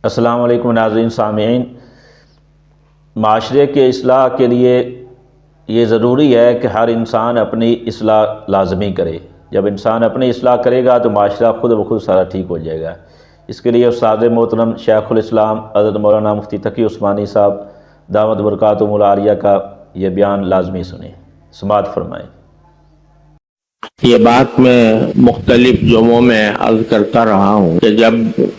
السلام علیکم ناظرین سامعین، معاشرے کے اصلاح کے لیے یہ ضروری ہے کہ ہر انسان اپنی اصلاح لازمی کرے۔ جب انسان اپنی اصلاح کرے گا تو معاشرہ خود بخود سارا ٹھیک ہو جائے گا۔ اس کے لیے استاد محترم شیخ الاسلام حضرت مولانا مفتی تقی عثمانی صاحب دامت برکاتہم العالیہ کا یہ بیان لازمی سنیں، سماعت فرمائیں۔ یہ بات میں مختلف جمعوں میں عرض کرتا رہا ہوں کہ جب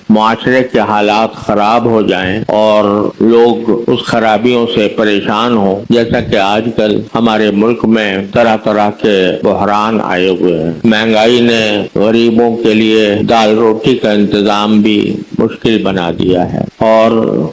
معاشرے کے حالات خراب ہو جائیں اور لوگ اس خرابیوں سے پریشان ہوں، جیسا کہ آج کل ہمارے ملک میں طرح طرح کے بحران آئے ہوئے ہیں، مہنگائی نے غریبوں کے لیے دال روٹی کا انتظام بھی مشکل بنا دیا ہے اور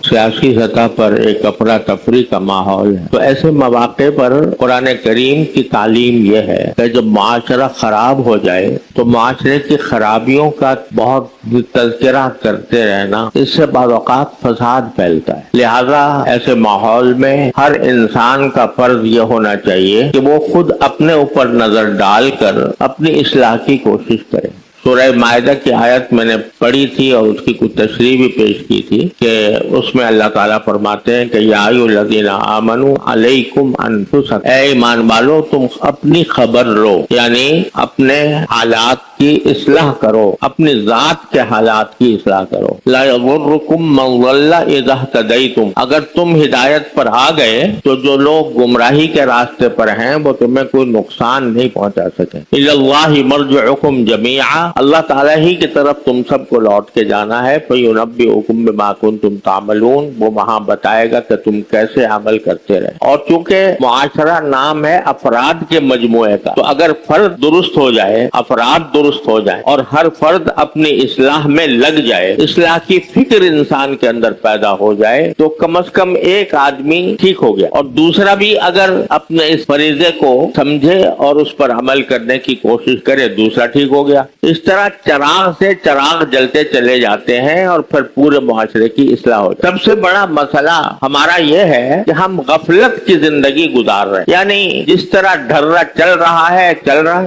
سیاسی سطح پر ایک افراتفری کا ماحول ہے، تو ایسے مواقع پر قرآن کریم کی تعلیم یہ ہے کہ جب معاشرہ خراب ہو جائے تو معاشرے کی خرابیوں کا بہت تذکرہ کرتے رہنا، اس سے بعض اوقات فساد پھیلتا ہے۔ لہذا ایسے ماحول میں ہر انسان کا فرض یہ ہونا چاہیے کہ وہ خود اپنے اوپر نظر ڈال کر اپنی اصلاح کی کوشش کرے۔ سورہ مائدہ کی آیت میں نے پڑھی تھی اور اس کی کچھ تشریح بھی پیش کی تھی کہ اس میں اللہ تعالیٰ فرماتے ہیں کہ یا ایھا الذین آمنوا علیکم انفسکم، اے ایمان والو تم اپنی خبر لو، یعنی اپنے حالات کی اصلاح کرو، اپنی ذات کے حالات کی اصلاح کرو۔ لا یضرکم من ضل اذا اہتدیتم، اگر تم ہدایت پر آ گئے تو جو لوگ گمراہی کے راستے پر ہیں وہ تمہیں کوئی نقصان نہیں پہنچا سکے۔ الی اللہ مرجعکم جمیعا، اللہ تعالیٰ ہی کی طرف تم سب کو لوٹ کے جانا ہے۔ فَيُنَبِّئُكُم بِمَا كُنتُمْ تَعْمَلُونَ، وہ وہاں بتائے گا کہ تم کیسے عمل کرتے رہے۔ اور چونکہ معاشرہ نام ہے افراد کے مجموعے کا، تو اگر فرد درست ہو جائے، افراد درست ہو جائے اور ہر فرد اپنی اصلاح میں لگ جائے، اصلاح کی فکر انسان کے اندر پیدا ہو جائے، تو کم از کم ایک آدمی ٹھیک ہو گیا اور دوسرا بھی اگر اپنے اس فریضے کو سمجھے اور اس پر عمل کرنے کی کوشش کرے، دوسرا ٹھیک ہو گیا۔ اس طرح چراغ سے چراغ جلتے چلے جاتے ہیں اور پھر پورے معاشرے کی اصلاح ہو جائے۔ سب سے بڑا مسئلہ ہمارا یہ ہے کہ ہم غفلت کی زندگی گزار رہے ہیں، یعنی جس طرح ڈھرا چل رہا ہے،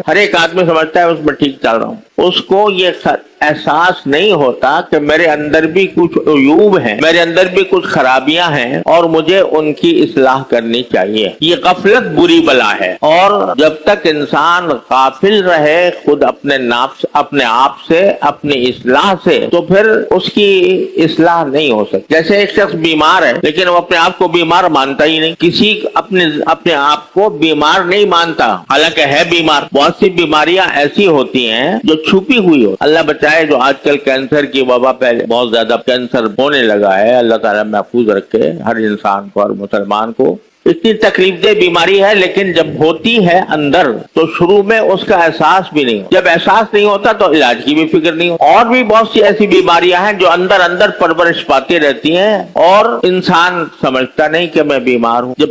ہر ایک آدمی سمجھتا ہے اس میں ٹھیک چل رہا ہوں، اس کو یہ احساس نہیں ہوتا کہ میرے اندر بھی کچھ عیوب ہیں، میرے اندر بھی کچھ خرابیاں ہیں اور مجھے ان کی اصلاح کرنی چاہیے۔ یہ غفلت بری بلا ہے، اور جب تک انسان غافل رہے خود اپنے آپ سے، اپنی اصلاح سے، تو پھر اس کی اصلاح نہیں ہو سکتی۔ جیسے ایک شخص بیمار ہے لیکن وہ اپنے آپ کو بیمار مانتا ہی نہیں، کسی اپنے آپ کو بیمار نہیں مانتا حالانکہ ہے بیمار۔ بہت سی بیماریاں ایسی ہوتی ہیں جو چھپی ہوئی ہو، اللہ بچائے جو آج کل کینسر کی وبا پہلے بہت زیادہ کینسر ہونے لگا ہے، اللہ تعالیٰ محفوظ رکھے ہر انسان کو اور مسلمان کو۔ اتنی تکلیف دہ بیماری ہے لیکن جب ہوتی ہے اندر تو شروع میں اس کا احساس بھی نہیں ہوتا، جب احساس نہیں ہوتا تو علاج کی بھی فکر نہیں ہوتی۔ اور بھی بہت سی ایسی بیماریاں ہیں جو اندر پرورش پاتی رہتی ہیں اور انسان سمجھتا نہیں کہ میں بیمار ہوں۔ جب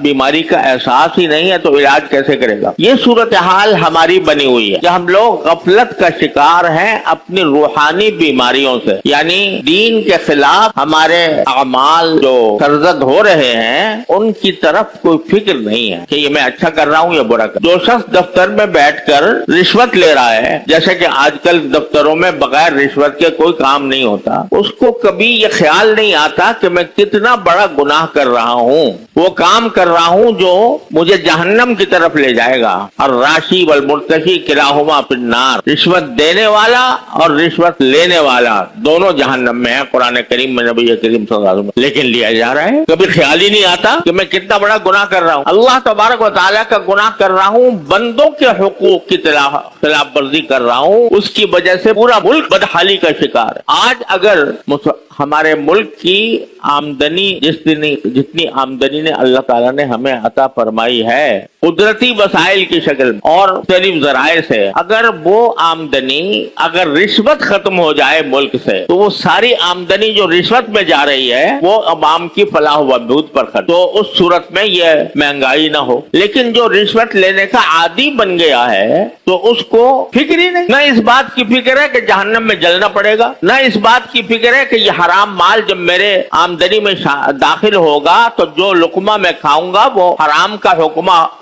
بیماری کا احساس ہی نہیں ہے تو علاج کیسے کرے گا؟ یہ صورتحال ہماری بنی ہوئی ہے کہ ہم لوگ غفلت کا شکار ہیں اپنی روحانی بیماریوں سے، یعنی دین کے خلاف ہمارے اعمال جو سرزد ہو رہے ہیں ان کی طرف کوئی فکر نہیں ہے کہ یہ میں اچھا کر رہا ہوں یا برا کر رہا ہوں۔ جو شخص دفتر میں بیٹھ کر رشوت لے رہا ہے، جیسے کہ آج کل دفتروں میں بغیر رشوت کے کوئی کام نہیں ہوتا، اس کو کبھی یہ خیال نہیں آتا کہ میں کتنا بڑا گناہ کر رہا ہوں، وہ کام کر رہا ہوں جو مجھے جہنم کی طرف لے جائے گا۔ الراشی والمرتشی کلاہما فی النار، رشوت دینے والا اور رشوت لینے والا دونوں جہنم میں ہیں، قرآن کریم میں نبی کریم صلی اللہ علیہ وسلم، لیکن لیا جا رہا ہے۔ کبھی خیال ہی نہیں آتا کہ میں کتنا بڑا گناہ کر رہا ہوں، اللہ تبارک و تعالیٰ کا گناہ کر رہا ہوں، بندوں کے حقوق کی خلاف ورزی کر رہا ہوں، اس کی وجہ سے پورا ملک بدحالی کا شکار ہے۔ آج اگر ہمارے ملک کی آمدنی جتنی آمدنی نے اللہ تعالیٰ نے ہمیں عطا فرمائی ہے قدرتی وسائل کی شکل اور مختلف ذرائع سے، اگر وہ آمدنی اگر رشوت ختم ہو جائے ملک سے تو وہ ساری آمدنی جو رشوت میں جا رہی ہے وہ عوام کی فلاح و بہبود پر خرچ، تو اس صورت میں یہ مہنگائی نہ ہو. لیکن جو رشوت لینے کا عادی بن گیا ہے تو اس کو فکر ہی نہیں. نہ اس بات کی فکر ہے کہ جہنم میں جلنا پڑے گا, نہ اس بات کی فکر ہے کہ یہ حرام مال جب میرے آمدنی میں داخل ہوگا تو جو لقمہ میں کھاؤں گا وہ حرام کا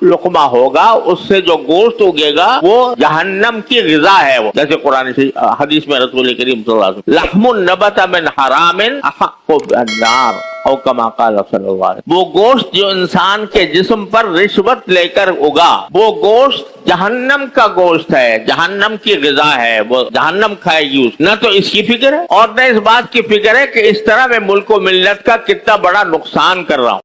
لقمہ ہوگا, اس سے جو گوشت اگے گا وہ جہنم کی غذا ہے. وہ جیسے قرآن حدیث میں رسول کریم صلی اللہ علیہ وسلم لحم النبت من حرام احق بالنار او کما قال صلی اللہ علیہ وسلم, وہ گوشت جو انسان کے جسم پر رشوت لے کر اگا وہ گوشت جہنم کا گوشت ہے, جہنم کی غذا ہے, وہ جہنم کھائے گی. نہ تو اس کی فکر ہے اور نہ اس بات کی فکر ہے کہ اس طرح میں ملک و ملت کا کتنا بڑا نقصان کر رہا ہوں.